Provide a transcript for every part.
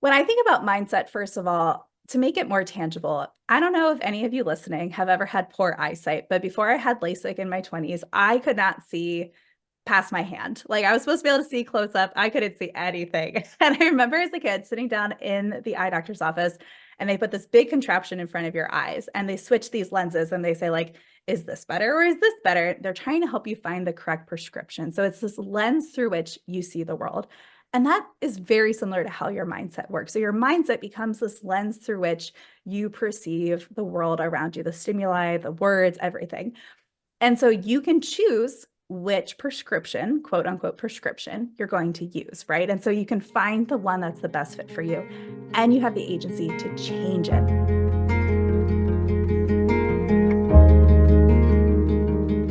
When I think about mindset, first of all, to make it more tangible, I don't know if any of you listening have ever had poor eyesight, but before I had LASIK in my 20s, I could not see past my hand. Like I was supposed to be able to see close up. I couldn't see anything. And I remember as a kid sitting down in the eye doctor's office and they put this big contraption in front of your eyes and they switch these lenses and they say like, is this better or is this better? They're trying to help you find the correct prescription. So it's this lens through which you see the world. And that is very similar to how your mindset works. So your mindset becomes this lens through which you perceive the world around you, the stimuli, the words, everything. And so you can choose which prescription, quote unquote prescription, you're going to use, right? And so you can find the one that's the best fit for you. And you have the agency to change it.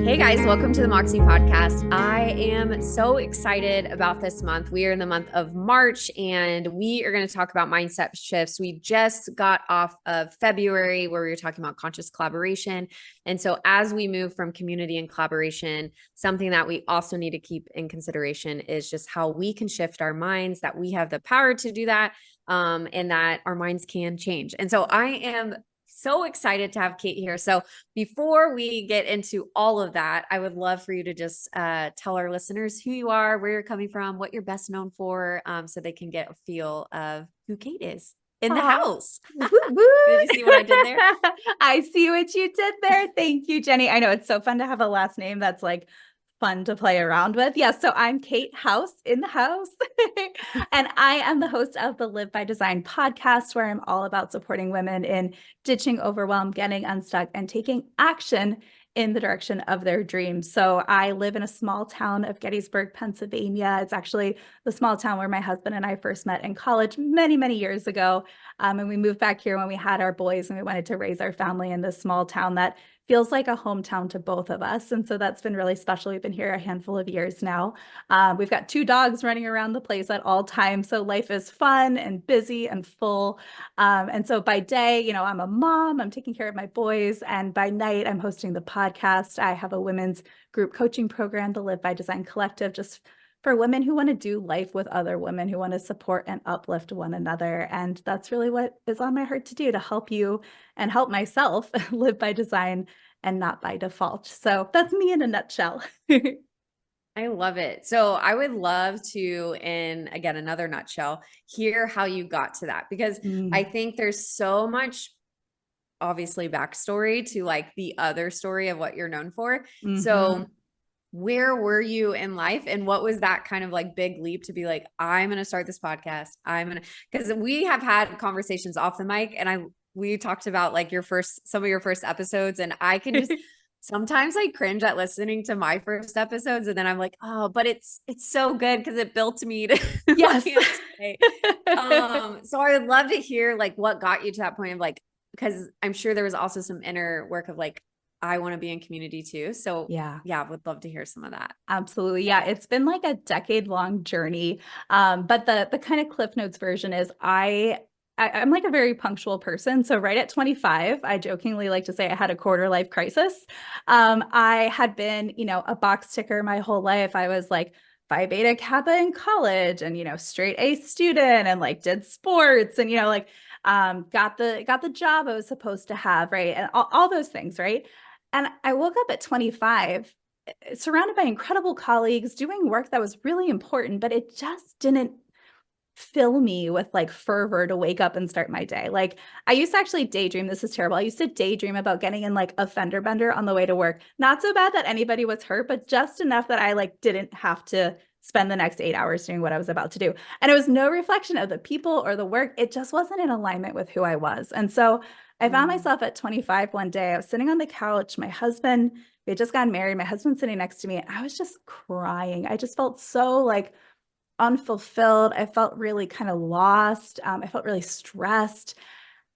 Hey guys, welcome to the Moxie podcast. I am so excited about this month. We are in the month of March and we are going to talk about mindset shifts. We just got off of February where we were talking about conscious collaboration. And so as we move from community and collaboration, something that we also need to keep in consideration is just how we can shift our minds, that we have the power to do that, and that our minds can change. And so I am so excited to have Kate here. So before we get into all of that, I would love for you to just tell our listeners who you are, where you're coming from, what you're best known for, so they can get a feel of who Kate is in the house. Woo, woo. Did you see what I did there? I see what you did there. Thank you, Jenny. I know it's so fun to have a last name that's like fun to play around with. Yeah, so I'm Kate House in the house. And I am the host of the Live by Design podcast, where I'm all about supporting women in ditching overwhelm, getting unstuck, and taking action in the direction of their dreams. So I live in a small town of Gettysburg, Pennsylvania. It's actually the small town where my husband and I first met in college many, many years ago. And we moved back here when we had our boys and we wanted to raise our family in this small town that feels like a hometown to both of us. And so that's been really special. We've been here a handful of years now. We've got 2 dogs running around the place at all times. So life is fun and busy and full. And so by day, you know, I'm a mom, I'm taking care of my boys. And by night, I'm hosting the podcast. I have a women's group coaching program, the Live by Design Collective, just for women who want to do life with other women, who want to support and uplift one another. And that's really what is on my heart to do, to help you and help myself live by design and not by default. So that's me in a nutshell. I love it. So I would love to, in again, another nutshell, hear how you got to that, because I think there's so much obviously backstory to like the other story of what you're known for. So where were you in life and what was that kind of like big leap to be like, I'm going to start this podcast. Because we have had conversations off the mic and we talked about like some of your first episodes, and I can just sometimes I cringe at listening to my first episodes, and then I'm like, oh, but it's so good because it built me to Yes. So I would love to hear like what got you to that point of like, because I'm sure there was also some inner work of like, I want to be in community too. So yeah, would love to hear some of that. Absolutely. Yeah. It's been like a decade-long journey. But the kind of Cliff Notes version is I'm like a very punctual person. So right at 25, I jokingly like to say I had a quarter life crisis. I had been, you know, a box ticker my whole life. I was like Phi Beta Kappa in college and, you know, straight A student and like did sports and, you know, like got the job I was supposed to have, right? And all those things, right? And I woke up at 25 surrounded by incredible colleagues doing work that was really important, but it just didn't fill me with like fervor to wake up and start my day. Like I used to actually daydream. This is terrible. I used to daydream about getting in like a fender bender on the way to work. Not so bad that anybody was hurt, but just enough that I like didn't have to spend the next 8 hours doing what I was about to do. And it was no reflection of the people or the work. It just wasn't in alignment with who I was. And so I found myself at 25 one day. I was sitting on the couch. My husband, we had just gotten married. My husband sitting next to me, and I was just crying. I just felt so like unfulfilled. I felt really kind of lost. I felt really stressed.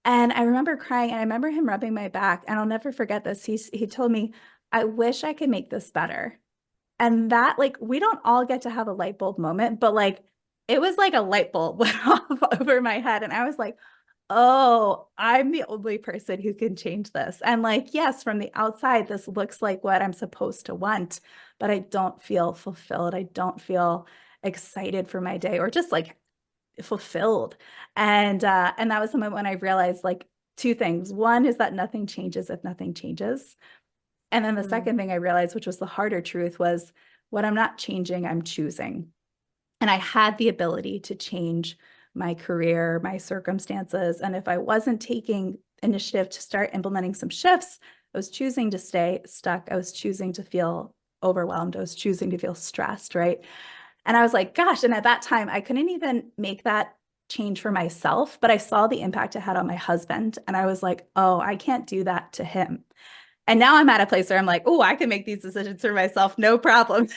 And I remember crying, and I remember him rubbing my back. And I'll never forget this. He told me, I wish I could make this better. And that, like, we don't all get to have a light bulb moment, but like, it was like a light bulb went off over my head. And I was like, oh, I'm the only person who can change this. And like, yes, from the outside, this looks like what I'm supposed to want, but I don't feel fulfilled. I don't feel excited for my day or just like fulfilled. And that was the moment when I realized like two things. One is that nothing changes if nothing changes. And then the Mm. second thing I realized, which was the harder truth, was what I'm not changing, I'm choosing. And I had the ability to change my career, my circumstances. And if I wasn't taking initiative to start implementing some shifts, I was choosing to stay stuck. I was choosing to feel overwhelmed. I was choosing to feel stressed, right? And I was like, gosh. And at that time, I couldn't even make that change for myself, but I saw the impact it had on my husband. And I was like, oh, I can't do that to him. And now I'm at a place where I'm like, oh, I can make these decisions for myself, no problem.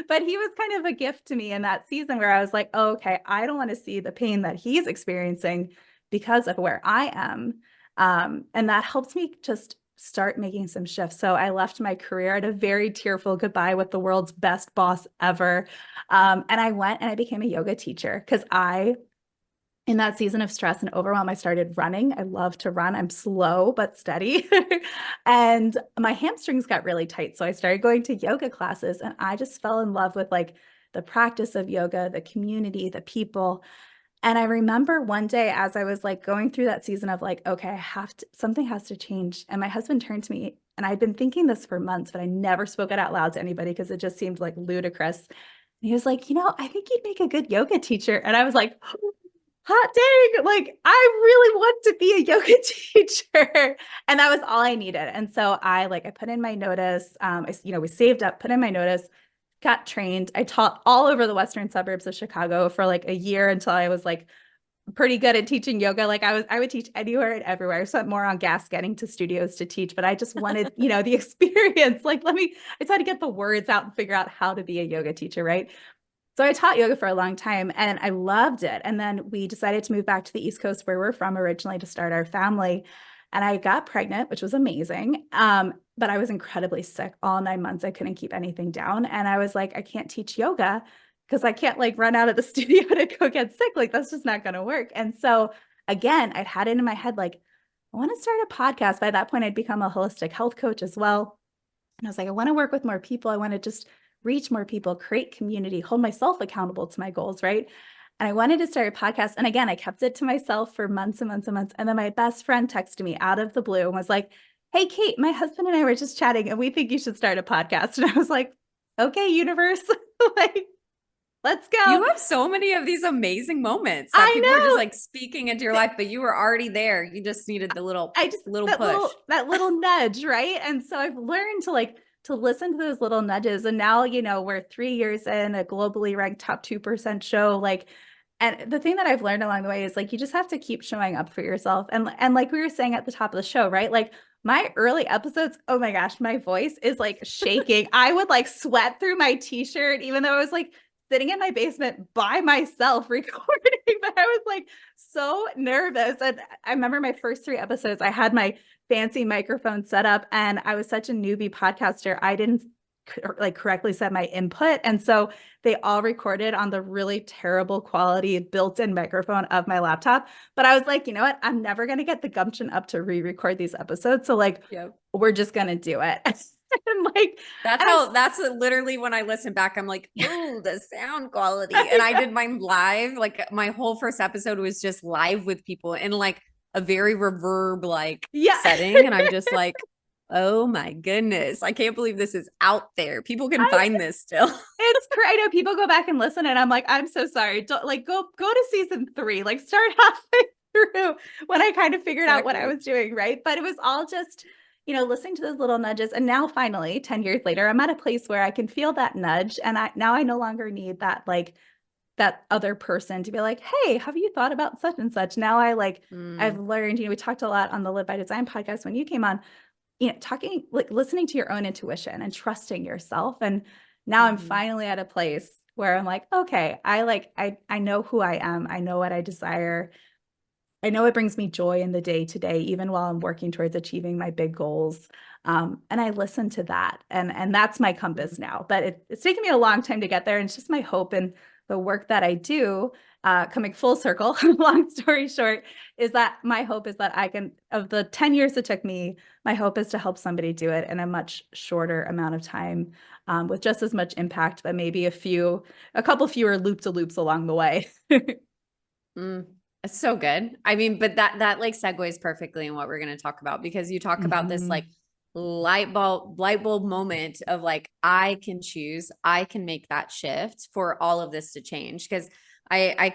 But he was kind of a gift to me in that season where I was like, oh, okay, I don't want to see the pain that he's experiencing because of where I am. And that helps me just start making some shifts. So I left my career at a very tearful goodbye with the world's best boss ever. And I went and I became a yoga teacher because in that season of stress and overwhelm, I started running. I love to run. I'm slow but steady. And my hamstrings got really tight. So I started going to yoga classes and I just fell in love with like the practice of yoga, the community, the people. And I remember one day as I was like going through that season of like, okay, I have to, something has to change. And my husband turned to me and I'd been thinking this for months, but I never spoke it out loud to anybody because it just seemed like ludicrous. And he was like, I think you'd make a good yoga teacher. And I was like, hot dang, like I really want to be a yoga teacher. And that was all I needed. And so I put in my notice. We saved up, put in my notice, got trained. I taught all over the western suburbs of Chicago for like a year until I was like pretty good at teaching yoga. Like I would teach anywhere and everywhere. I spent more on gas getting to studios to teach, but I just wanted, the experience. Like I tried to get the words out and figure out how to be a yoga teacher, right? So I taught yoga for a long time and I loved it. And then we decided to move back to the East Coast where we're from originally to start our family. And I got pregnant, which was amazing. But I was incredibly sick all 9 months. I couldn't keep anything down. And I was like, I can't teach yoga because I can't like run out of the studio to go get sick. Like that's just not going to work. And so again, I'd had it in my head, like, I want to start a podcast. By that point, I'd become a holistic health coach as well. And I was like, I want to work with more people. I want to just reach more people, create community, hold myself accountable to my goals, right? And I wanted to start a podcast. And again, I kept it to myself for months and months and months. And then my best friend texted me out of the blue and was like, hey, Kate, my husband and I were just chatting and we think you should start a podcast. And I was like, okay, universe, like, let's go. You have so many of these amazing moments that I people are just know. like speaking into your life, but you were already there. You just needed the little I just little push. that little nudge, right? And so I've learned to listen to those little nudges. And now, we're 3 years in, a globally ranked top 2% show. Like, and the thing that I've learned along the way is like you just have to keep showing up for yourself. And like we were saying at the top of the show, right? Like my early episodes, oh my gosh, my voice is like shaking. I would like sweat through my t-shirt, even though I was like sitting in my basement by myself recording, but I was like so nervous. And I remember my first 3 episodes, I had my fancy microphone set up and I was such a newbie podcaster. I didn't like correctly set my input. And so they all recorded on the really terrible quality built-in microphone of my laptop. But I was like, you know what? I'm never going to get the gumption up to re-record these episodes. So like, Yep. we're just going to do it. And like, That's literally when I listen back, I'm like, oh, the sound quality. And I I know. did mine live. Like my whole first episode was just live with people in like a very reverb like Yeah. setting. And I'm just like, oh my goodness. I can't believe this is out there. People can I find this still. It's crazy. I know people go back and listen, and I'm like, I'm so sorry. Don't like go to season 3. Like start halfway through when I kind of figured out what I Exactly. was doing, right? But it was all just, listening to those little nudges. And now finally, 10 years later, I'm at a place where I can feel that nudge. And I no longer need that like that other person to be like, hey, have you thought about such and such? Now I've Mm, learned, we talked a lot on the Live by Design podcast when you came on, talking, like listening to your own intuition and trusting yourself. And now I'm mhm, finally at a place where I'm like, okay, I know who I am. I know what I desire. I know it brings me joy in the day to day, even while I'm working towards achieving my big goals. And I listen to that, and that's my mhm, compass now. But it's taken me a long time to get there, and it's just my hope and the work that I do. Coming full circle, long story short, is that my hope is that I can, of the 10 years it took me, my hope is to help somebody do it in a much shorter amount of time, with just as much impact, but maybe a couple fewer loop to loops along the way. Mm, it's so good. I mean, but that like segues perfectly in what we're going to talk about, because you talk about this like Mhm. light bulb moment of like, I can choose, I can make that shift for all of this to change. Because I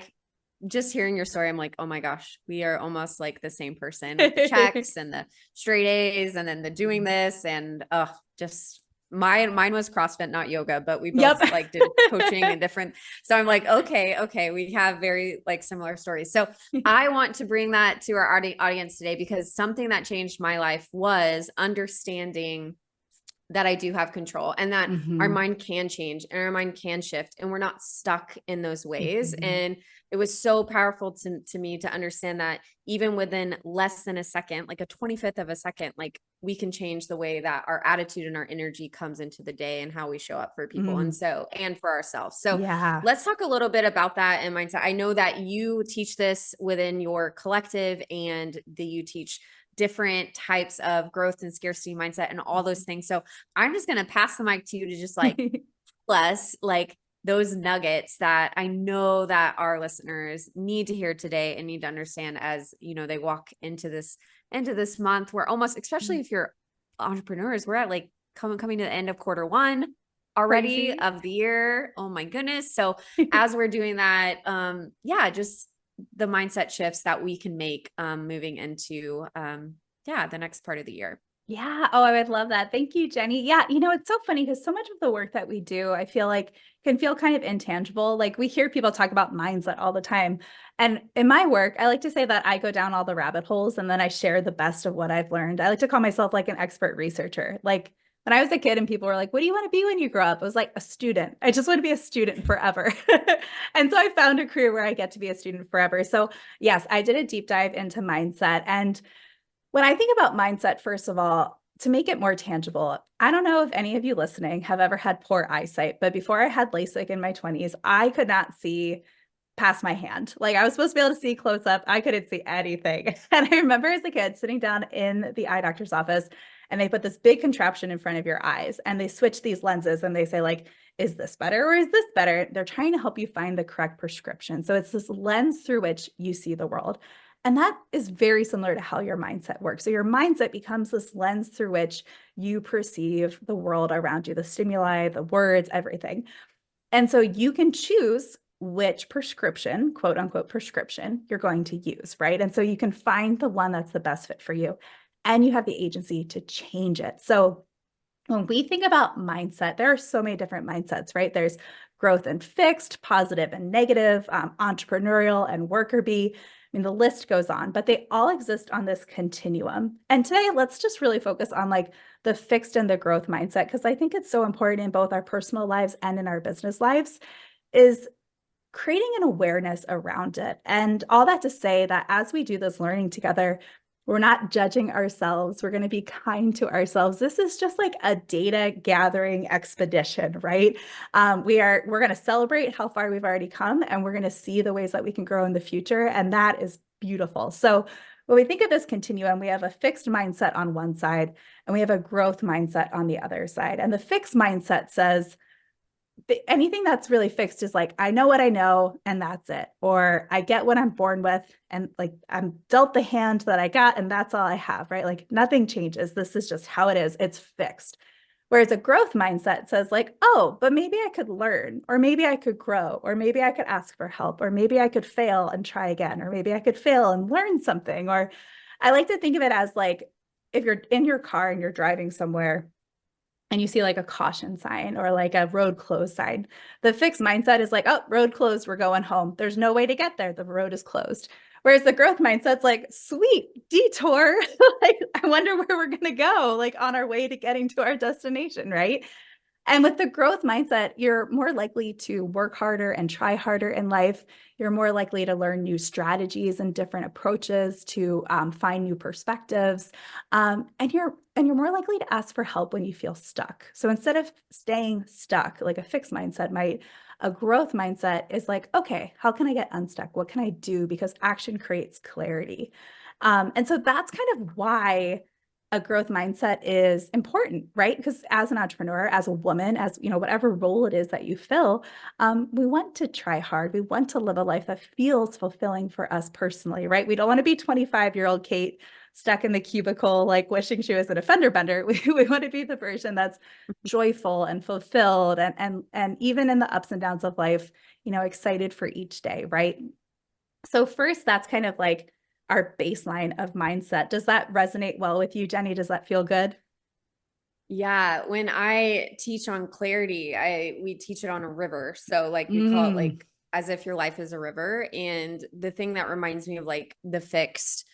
just hearing your story, I'm like, oh my gosh, we are almost like the same person with the checks and the straight A's and then the doing this. And just mine was CrossFit, not yoga, but we both Yep. like did coaching and different. So I'm like, okay, we have very like similar stories. So I want to bring that to our audience today, because something that changed my life was understanding that I do have control, and that our Mhm. mind can change and our mind can shift, and we're not stuck in those ways. Mhm. And it was so powerful to me to understand that even within less than a second, like a 25th of a second, like we can change the way that our attitude and our energy comes into the day and how we show up for people. And Mm. so, and for ourselves. So Yeah. let's talk a little bit about that and mindset. I know that you teach this within your collective, and that you teach different types of growth and scarcity mindset and all those things. So I'm just going to pass the mic to you to just like plus like those nuggets that I know that our listeners need to hear today and need to understand as, you know, they walk into this month where almost, especially if you're entrepreneurs, we're at like coming to the end of quarter one already Crazy. of the year. Oh my goodness. So as we're doing that, yeah, just the mindset shifts that we can make moving into yeah, the next part of the year. Yeah. Oh, I would love that. Thank you, Jenny. Yeah. It's so funny because so much of the work that we do, I feel like can feel kind of intangible. Like we hear people talk about mindset all the time. And in my work, I like to say that I go down all the rabbit holes and then I share the best of what I've learned. I like to call myself like an expert researcher. Like when I was a kid and people were like, what do you want to be when you grow up? I was like, a student. I just want to be a student forever. And so I found a career where I get to be a student forever. So yes, I did a deep dive into mindset. And when I think about mindset, first of all, to make it more tangible, I don't know if any of you listening have ever had poor eyesight, but before I had LASIK in my 20s, I could not see past my hand. Like I was supposed to be able to see close up. I couldn't see anything. And I remember as a kid sitting down in the eye doctor's office and they put this big contraption in front of your eyes and they switch these lenses and they say like, is this better or is this better? They're trying to help you find the correct prescription. So it's this lens through which you see the world. And that is very similar to how your mindset works. So your mindset becomes this lens through which you perceive the world around you, the stimuli, the words, everything. And so you can choose which prescription, quote unquote prescription, you're going to use, right? And so you can find the one that's the best fit for you. And you have the agency to change it. So when we think about mindset, there are so many different mindsets, right? There's growth and fixed, positive and negative, entrepreneurial and worker bee. I mean, the list goes on, but they all exist on this continuum. And today, let's just really focus on like the fixed and the growth mindset, because I think it's so important in both our personal lives and in our business lives, is creating an awareness around it. And all that to say that as we do this learning together, we're not judging ourselves. We're going to be kind to ourselves. This is just like a data gathering expedition, right? We're going to celebrate how far we've already come, and we're going to see the ways that we can grow in the future. And that is beautiful. So when we think of this continuum, we have a fixed mindset on one side, and we have a growth mindset on the other side. And the fixed mindset says, anything that's really fixed is like, I know what I know and that's it. Or I get what I'm born with and like I'm dealt the hand that I got and that's all I have, right? Like nothing changes. This is just how it is. It's fixed. Whereas a growth mindset says like, oh, but maybe I could learn, or maybe I could grow, or maybe I could ask for help, or maybe I could fail and try again, or maybe I could fail and learn something. Or I like to think of it as like, if you're in your car and you're driving somewhere and you see like a caution sign or like a road closed sign. The fixed mindset is like, oh, road closed, we're going home. There's no way to get there. The road is closed. Whereas the growth mindset's like, sweet detour. Like, I wonder where we're going to go, like on our way to getting to our destination, right? And with the growth mindset, you're more likely to work harder and try harder in life. You're more likely to learn new strategies and different approaches to find new perspectives, and you're more likely to ask for help when you feel stuck. So instead of staying stuck, like a fixed mindset might, a growth mindset is like, okay, how can I get unstuck? What can I do? Because action creates clarity. And so that's kind of why a growth mindset is important, right? Because as an entrepreneur, as a woman, as whatever role it is that you fill, we want to try hard. We want to live a life that feels fulfilling for us personally, right? We don't want to be 25-year-old Kate stuck in the cubicle, like wishing she was an offender bender. We want to be the version that's joyful and fulfilled, and even in the ups and downs of life, excited for each day, right? So first, that's kind of like our baseline of mindset. Does that resonate well with you, Jenny? Does that feel good? Yeah, when I teach on clarity, we teach it on a river. So like we call it Mm, like as if your life is a river. And the thing that reminds me of like the fixed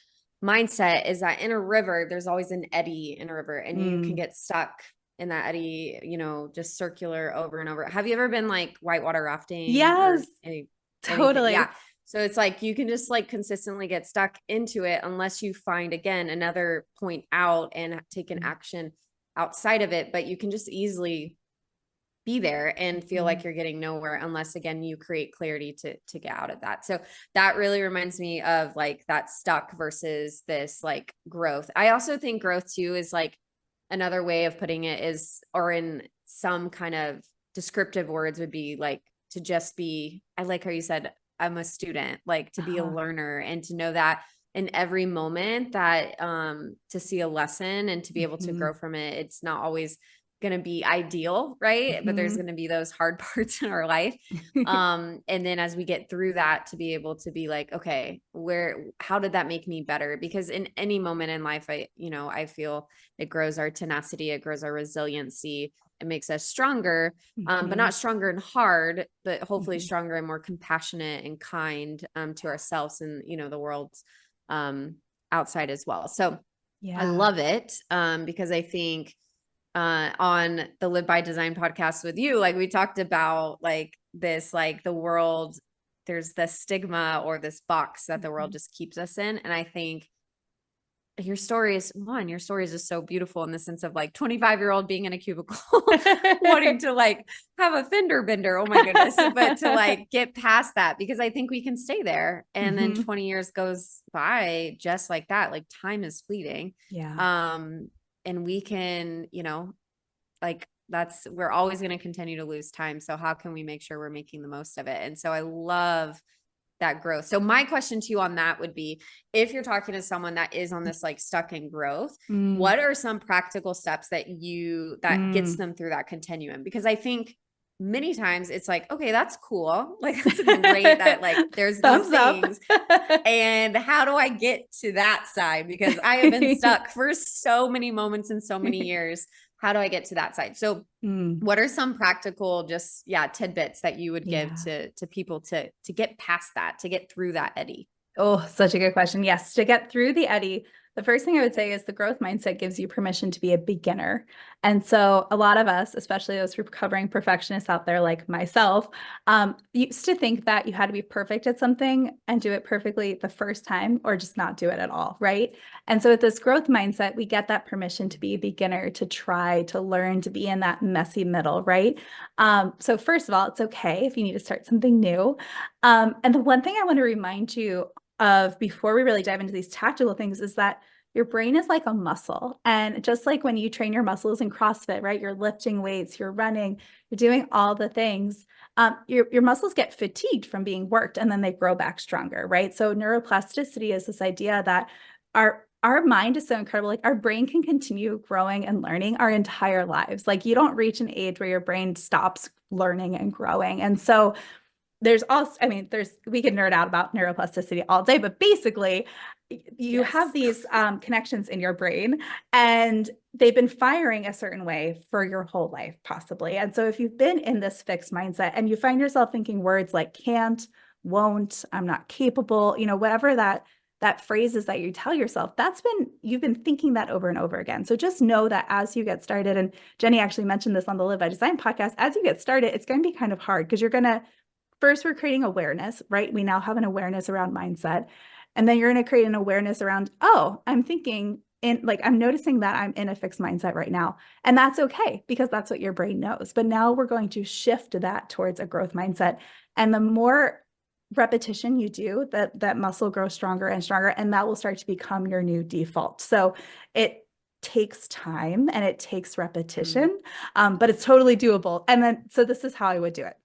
mindset is that in a river, there's always an eddy in a river, and you can mm. get stuck in that eddy, just circular over and over. Have you ever been like whitewater rafting Yes, or anything? Yeah. totally. So it's like you can just like consistently get stuck into it unless you find again another point out and take an action outside of it, but you can just easily be there and feel like Mhm. you're getting nowhere unless again you create clarity to get out of that. So that really reminds me of like that stuck versus this like growth. I also think growth too is like another way of putting it is, or in some kind of descriptive words would be like to just be, I like how you said I'm a student, like to be a Uh-huh. learner and to know that in every moment that to see a lesson and to be able to Mhm. grow from it. It's not always going to be ideal, right? But there's Mhm. going to be those hard parts in our life. And then as we get through that, to be able to be like, okay, how did that make me better? Because in any moment in life, I feel it grows our tenacity, it grows our resiliency, it makes us stronger, but Mhm. not stronger and hard, but hopefully Mhm. stronger and more compassionate and kind to ourselves and, the world outside as well. So I Yeah. love it because I think on the Live by Design podcast with you, like we talked about like this, like the world, there's this stigma or this box that the world Mhm. just keeps us in. And I think your story is just so beautiful in the sense of like 25-year-old being in a cubicle, wanting to like have a fender bender. Oh my goodness. But to like get past that, because I think we can stay there. And then Mhm. 20 years goes by just like that. Like time is fleeting. Yeah. Um, and we can, like we're always going to continue to lose time. So how can we make sure we're making the most of it? And so I love that growth. So my question to you on that would be, if you're talking to someone that is on this like stuck in growth, Mm, what are some practical steps that gets mm. them through that continuum? Because I think many times it's like, okay, that's cool. Like that's great that like there's these Thumbs up. things. And how do I get to that side? Because I have been stuck for so many moments and so many years. How do I get to that side? So Mm, what are some practical just tidbits that you would give yeah. to people to get past that, to get through that eddy? Oh, such a good question. Yes, to get through the eddy, the first thing I would say is the growth mindset gives you permission to be a beginner. And so a lot of us, especially those recovering perfectionists out there like myself, used to think that you had to be perfect at something and do it perfectly the first time or just not do it at all, right? And so with this growth mindset, we get that permission to be a beginner, to try, to learn, to be in that messy middle, right? So first of all, it's okay if you need to start something new. And the one thing I want to remind you of before we really dive into these tactical things is that your brain is like a muscle. And just like when you train your muscles in CrossFit, right? You're lifting weights, you're running, you're doing all the things. Your muscles get fatigued from being worked and then they grow back stronger, right? So neuroplasticity is this idea that our mind is so incredible. Like our brain can continue growing and learning our entire lives. Like you don't reach an age where your brain stops learning and growing. And so there's also, I mean, we could nerd out about neuroplasticity all day, but basically, you have Yes. these connections in your brain and they've been firing a certain way for your whole life, possibly. And so, if you've been in this fixed mindset and you find yourself thinking words like can't, won't, I'm not capable, whatever that phrase is that you tell yourself, you've been thinking that over and over again. So just know that as you get started, and Jenny actually mentioned this on the Live by Design podcast, as you get started, it's going to be kind of hard because you're going to first, we're creating awareness, right? We now have an awareness around mindset. And then you're going to create an awareness around, oh, I'm noticing that I'm in a fixed mindset right now. And that's okay because that's what your brain knows. But now we're going to shift that towards a growth mindset. And the more repetition you do, that muscle grows stronger and stronger, and that will start to become your new default. So it takes time and it takes Mm. repetition, but it's totally doable. And then, so this is how I would do it.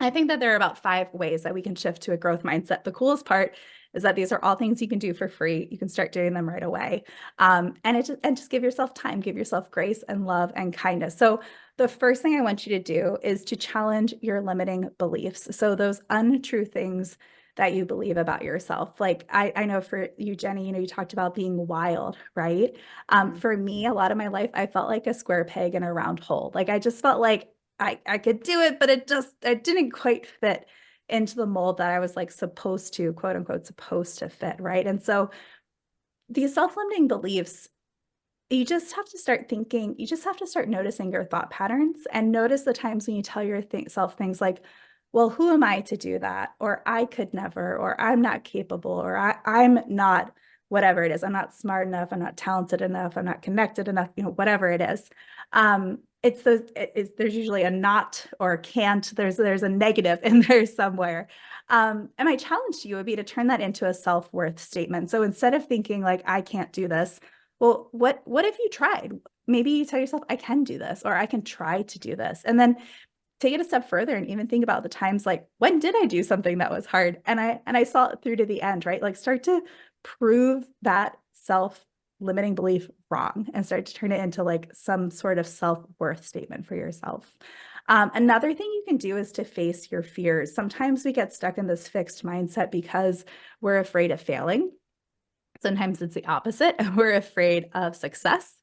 I think that there are about 5 ways that we can shift to a growth mindset. The coolest part is that these are all things you can do for free. You can start doing them right away. And just give yourself time, give yourself grace and love and kindness. So the first thing I want you to do is to challenge your limiting beliefs. So those untrue things that you believe about yourself. Like I know for you, Jenny, you talked about being wild, right? Mm. For me, a lot of my life, I felt like a square peg in a round hole. Like I just felt like I could do it, but it didn't quite fit into the mold that I was like supposed to, quote unquote, supposed to fit, right? And so these self-limiting beliefs, you just have to start thinking, you just have to start noticing your thought patterns and notice the times when you tell yourself things like, well, who am I to do that? Or I could never, or I'm not capable, or I'm not whatever it is. I'm not smart enough. I'm not talented enough. I'm not connected enough, whatever it is. It's those, there's usually a not or can't, there's a negative in there somewhere. And my challenge to you would be to turn that into a self-worth statement. So instead of thinking like, I can't do this, well, what if you tried? Maybe you tell yourself, I can do this, or I can try to do this. And then take it a step further and even think about the times like, when did I do something that was hard? And I saw it through to the end, right? Like start to prove that self-limiting belief wrong and start to turn it into like some sort of self-worth statement for yourself. Another thing you can do is to face your fears. Sometimes we get stuck in this fixed mindset because we're afraid of failing. Sometimes it's the opposite. We're afraid of success.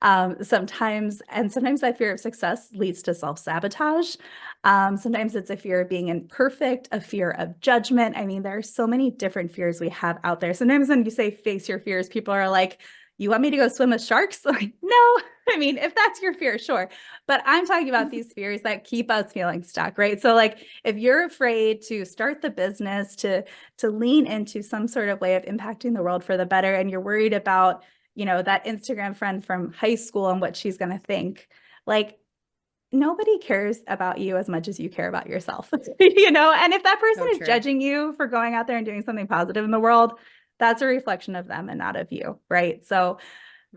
Sometimes that fear of success leads to self-sabotage. Sometimes it's a fear of being imperfect, a fear of judgment. I mean, there are so many different fears we have out there. Sometimes when you say face your fears, people are like, you want me to go swim with sharks? Like, no, I mean, if that's your fear, sure. But I'm talking about these fears that keep us feeling stuck, right? So like if you're afraid to start the business, to lean into some sort of way of impacting the world for the better, and you're worried about, that Instagram friend from high school and what she's going to think, like nobody cares about you as much as you care about yourself, and if that person So is true. judging you for going out there and doing something positive in the world, that's a reflection of them and not of you, right? So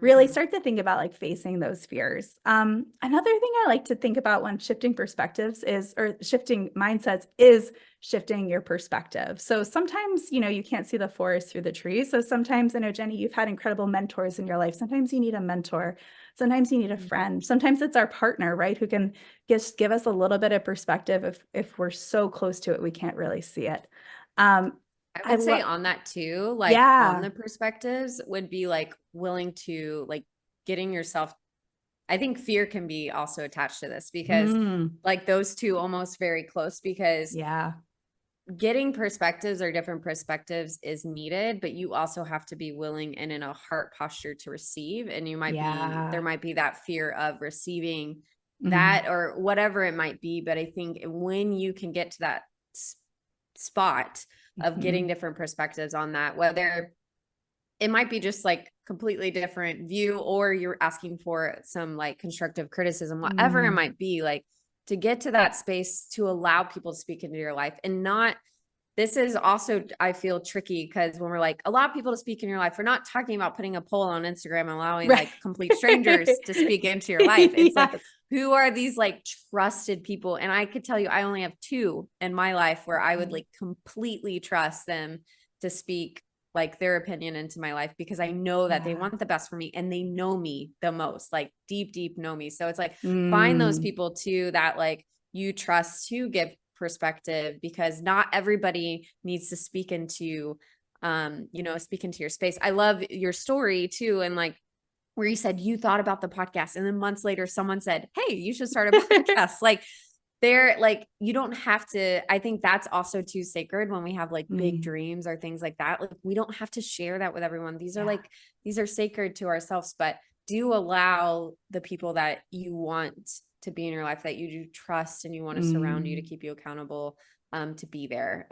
really Mhm. start to think about like facing those fears. Another thing I like to think about when shifting perspectives is, or shifting mindsets is shifting your perspective. So sometimes, you can't see the forest through the trees. So sometimes, I know, Jenny, you've had incredible mentors in your life. Sometimes you need a mentor. Sometimes you need a Mhm. friend. Sometimes it's our partner, right? Who can just give us a little bit of perspective if we're so close to it, we can't really see it. Um, I I would say love, on that too, like on yeah. the perspectives would be like willing to like getting yourself. I think fear can be also attached to this because Mm, like those two almost very close because yeah. getting perspectives or different perspectives is needed, but you also have to be willing and in a heart posture to receive. And there Yeah. might be that fear of receiving Mm, that or whatever it might be. But I think when you can get to that spot of getting mhm, different perspectives on that, whether it might be just like completely different view or you're asking for some like constructive criticism, whatever it mm, might be, like to get to that space to allow people to speak into your life and not. This is also, I feel tricky because when we're like, allow people to speak in your life, we're not talking about putting a poll on Instagram and allowing right. like complete strangers to speak into your life. It's like, Yes. who are these like trusted people? And I could tell you, I only have two in my life where I would like completely trust them to speak like their opinion into my life because I know that they Yeah. want the best for me and they know me the most, like deep, deep know me. So it's like, find those Mm, people too that like you trust to give perspective because not everybody needs to speak into speak into your space. I love your story too and like where you said you thought about the podcast and then months later someone said, "Hey, you should start a podcast." Like they're like you don't have to. I think that's also too sacred when we have like big mm, dreams or things like that. Like we don't have to share that with everyone. yeah. These are sacred to ourselves, but do allow the people that you want to be in your life that you do trust and you want to surround you to Mm, keep you accountable to be there.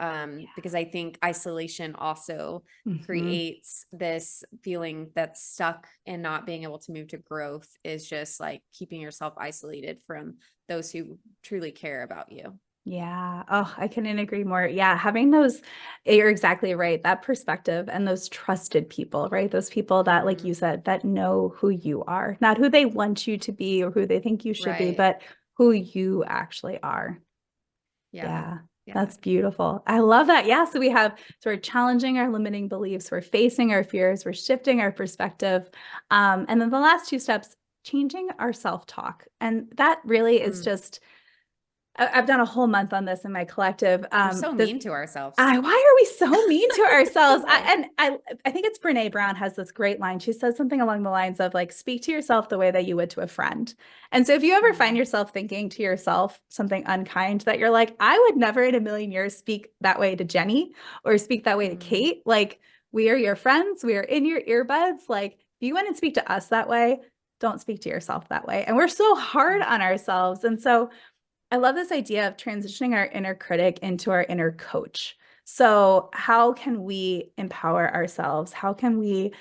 Because I think isolation also mhm. creates this feeling that's stuck and not being able to move to growth is just like keeping yourself isolated from those who truly care about you. Yeah. Oh, I couldn't agree more. Yeah. Having those, you're exactly right. That perspective and those trusted people, right? Those people that, like Mhm. you said, that know who you are, not who they want you to be or who they think you should be, Right. but who you actually are. Yeah. Yeah. Yeah. That's beautiful. I love that. Yeah. So we have sort of challenging our limiting beliefs, we're facing our fears, we're shifting our perspective. And then the last two steps, changing our self-talk. And that really is Mm. just, I've done a whole month on this in my collective. We're so This mean to ourselves. why are we so mean to ourselves? Right. I think it's Brene Brown has this great line. She says something along the lines of like, speak to yourself the way that you would to a friend. And so if you ever find Mm. yourself thinking to yourself something unkind that you're like, I would never in a million years speak that way to Jenny or speak that way to Mm. Kate. Like, we are your friends. We are in your earbuds. Like, if you want to speak to us that way, don't speak to yourself that way. And we're so hard Mm. on ourselves. And so I love this idea of transitioning our inner critic into our inner coach. So, how can we empower ourselves? How can we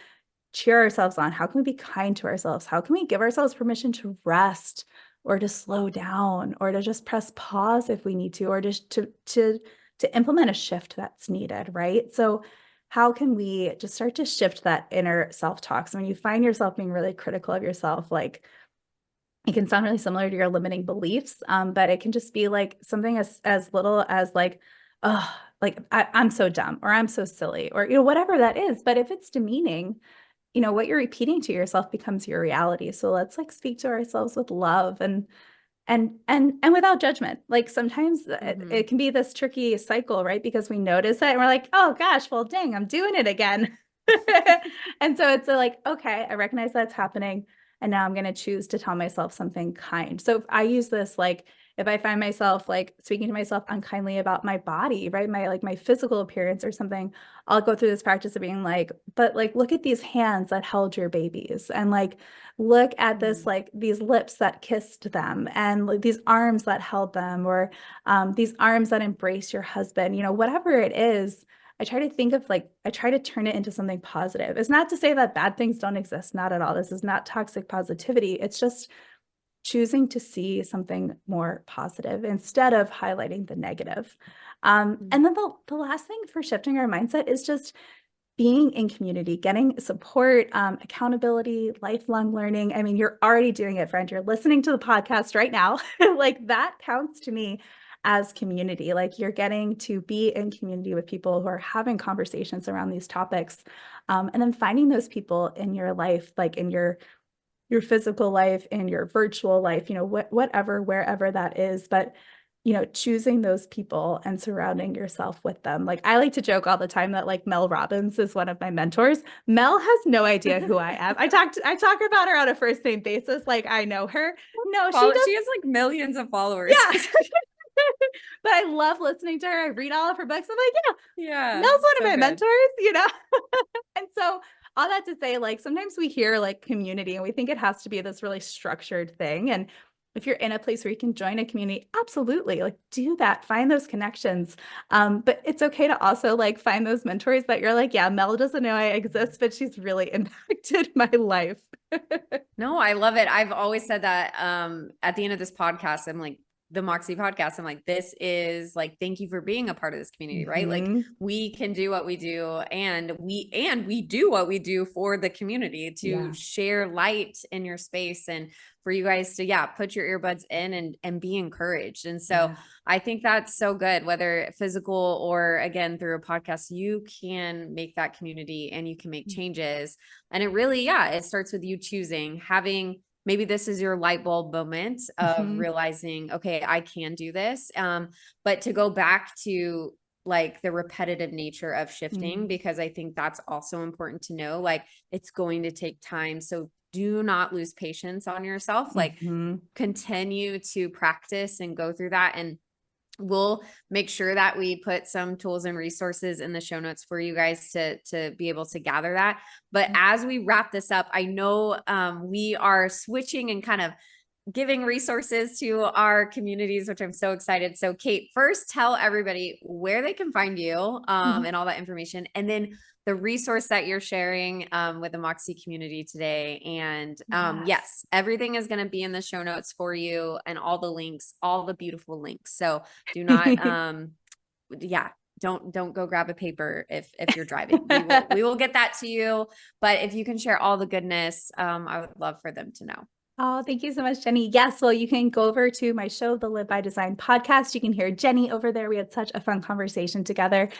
cheer ourselves on? How can we be kind to ourselves? How can we give ourselves permission to rest or to slow down or to just press pause if we need to or just to implement a shift that's needed, right? So, how can we just start to shift that inner self-talk? So when you find yourself being really critical of yourself, like it can sound really similar to your limiting beliefs, but it can just be like something as little as like, oh, like I'm so dumb or I'm so silly or whatever that is. But if it's demeaning, what you're repeating to yourself becomes your reality. So let's like speak to ourselves with love and without judgment. Like sometimes it Mhm. can be this tricky cycle, right? Because we notice it and we're like, oh gosh, well, dang, I'm doing it again. And so it's like, okay, I recognize that's happening. And now I'm going to choose to tell myself something kind. So if I use this, like, if I find myself like speaking to myself unkindly about my body, right? My physical appearance or something, I'll go through this practice of being like, but like, look at these hands that held your babies and like, look at this, Mm. like these lips that kissed them and like, these arms that held them or these arms that embrace your husband, whatever it is. I try to think of like, I try to turn it into something positive. It's not to say that bad things don't exist, not at all. This is not toxic positivity. It's just choosing to see something more positive instead of highlighting the negative. Mm. And then the last thing for shifting our mindset is just being in community, getting support, accountability, lifelong learning. I mean, you're already doing it, friend. You're listening to the podcast right now. Like that counts to me as community. Like you're getting to be in community with people who are having conversations around these topics. And then finding those people in your life, like in your physical life and your virtual life, whatever, wherever that is. But, choosing those people and surrounding yourself with them. Like I like to joke all the time that like Mel Robbins is one of my mentors. Mel has no idea who I am. I talk about her on a first name basis. Like I know her. No, she Follow, does. she has like millions of followers. Yeah. But I love listening to her. I read all of her books. I'm like, yeah, Yeah, Mel's one of so my good. mentors. And so all that to say, like sometimes we hear like community and we think it has to be this really structured thing. And if you're in a place where you can join a community, absolutely like do that, find those connections. But it's okay to also like find those mentors that you're like, yeah, Mel doesn't know I exist, but she's really impacted my life. No, I love it. I've always said that at the end of this podcast, I'm like, the Moxie podcast, I'm like, this is like, thank you for being a part of this community, right? Like Mhm. we can do what we do and we do what we do for the community to Yeah. share light in your space and for you guys to, yeah, put your earbuds in and be encouraged. And so Yeah. I think that's so good, whether physical or again, through a podcast, you can make that community and you can make changes. And it really, yeah, it starts with you choosing, having maybe this is your light bulb moment of Mhm. realizing, okay, I can do this. But to go back to like the repetitive nature of shifting, Mhm. because I think that's also important to know, like it's going to take time. So do not lose patience on yourself. Like Mhm. continue to practice and go through that. And we'll make sure that we put some tools and resources in the show notes for you guys to be able to gather that. But as we wrap this up, I know we are switching and kind of giving resources to our communities, which I'm so excited. So Kate, first tell everybody where they can find you and all that information. And then the resource that you're sharing with the Moxie community today. And yes, everything is going to be in the show notes for you and all the links, all the beautiful links. So do not, don't go grab a paper if you're driving. We will get that to you. But if you can share all the goodness, I would love for them to know. Oh, thank you so much, Jenny. Yes, well, you can go over to my show, the Live by Design podcast. You can hear Jenny over there. We had such a fun conversation together.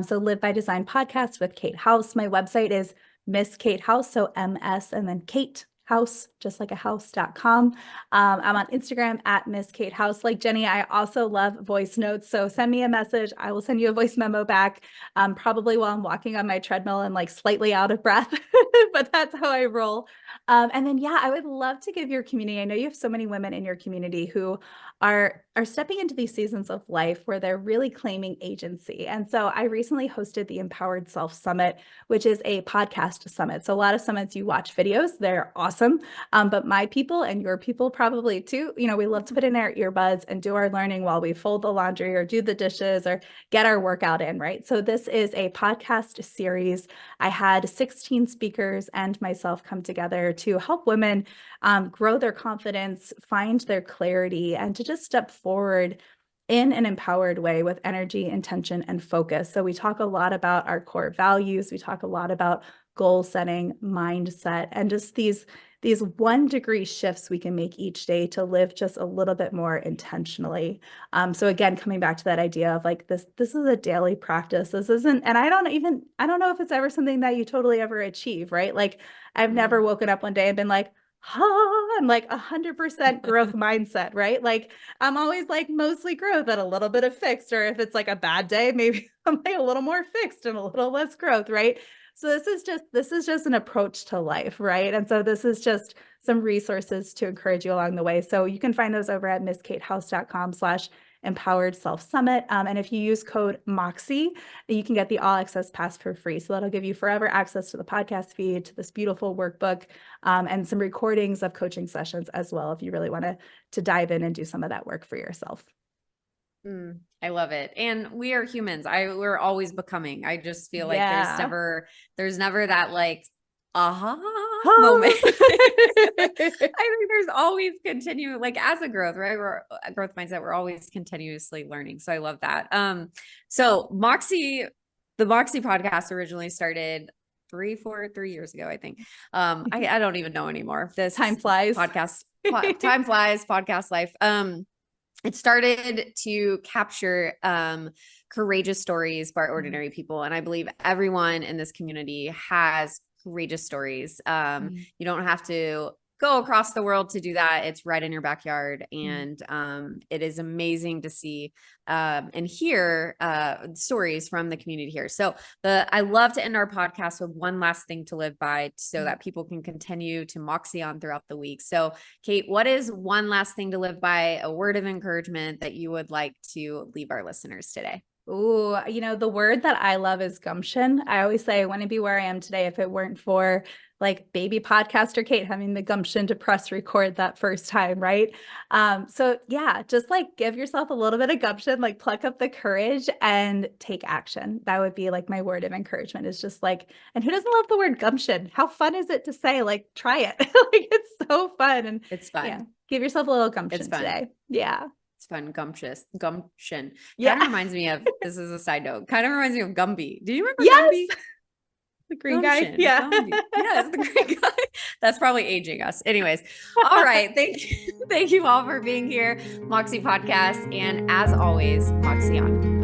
So Live by Design podcast with Kate House. My website is Miss Kate House, so MS and then Kate House, just like a house.com. I'm on Instagram at Miss Kate House. Like Jenny, I also love voice notes. So send me a message. I will send you a voice memo back, probably while I'm walking on my treadmill and like slightly out of breath, but that's how I roll. And then, yeah, I would love to give your community. I know you have so many women in your community who are stepping into these seasons of life where they're really claiming agency. And so I recently hosted the Empowered Self Summit, which is a podcast summit. So a lot of summits, you watch videos, they're awesome. But my people and your people probably too, you know, we love to put in our earbuds and do our learning while we fold the laundry or do the dishes or get our workout in, right? So this is a podcast series. I had 16 speakers and myself come together to help women grow their confidence, find their clarity, and to just step forward in an empowered way with energy, intention, and focus. So we talk a lot about our core values. We talk a lot about goal setting, mindset, and just these 1-degree shifts we can make each day to live just a little bit more intentionally. So again, coming back to that idea of like this is a daily practice. This isn't, and I don't know if it's ever something that you totally ever achieve, right? Like I've never woken up one day and been like, I'm like 100% growth mindset, right? Like I'm always like mostly growth and a little bit of fixed, or if it's like a bad day, maybe I'm like a little more fixed and a little less growth, right? So this is just an approach to life, right? And so this is just some resources to encourage you along the way. So you can find those over at misskatehouse.com/empowered self summit. And if you use code Moxie, you can get the all access pass for free. So that'll give you forever access to the podcast feed, to this beautiful workbook, and some recordings of coaching sessions as well, if you really want to dive in and do some of that work for yourself. I love it. And we are humans. We're always becoming. I just feel like there's never that like aha moment. I think there's always continuing, like as a growth, right? We're a growth mindset. We're always continuously learning. So I love that. So Moxie, the Moxie podcast originally started 3 years ago, I think. I don't even know anymore. This time flies. Time flies, podcast life. It started to capture courageous stories by ordinary people. And I believe everyone in this community has courageous stories. You don't have to go across the world to do that. It's right in your backyard. And it is amazing to see and hear stories from the community here. So I love to end our podcast with one last thing to live by so that people can continue to Moxie on throughout the week. So Kate, what is one last thing to live by, a word of encouragement that you would like to leave our listeners today? Ooh, you know, the word that I love is gumption. I always say I wouldn't be where I am today if it weren't for like baby podcaster Kate having the gumption to press record that first time, right? So yeah, just like give yourself a little bit of gumption, like pluck up the courage and take action. That would be like my word of encouragement is just like, and who doesn't love the word gumption? How fun is it to say, like, try it? Like it's so fun. And it's fun. Yeah, give yourself a little gumption today. Yeah. It's fun. Gumption. Yeah. Kind of reminds me of, this is a side note, kind of reminds me of Gumby. Do you remember Gumby? The green gumption. guy. Yeah. Yes, the green guy. That's probably aging us. Anyways. All right. Thank you all for being here. Moxie Podcast. And as always, Moxie on.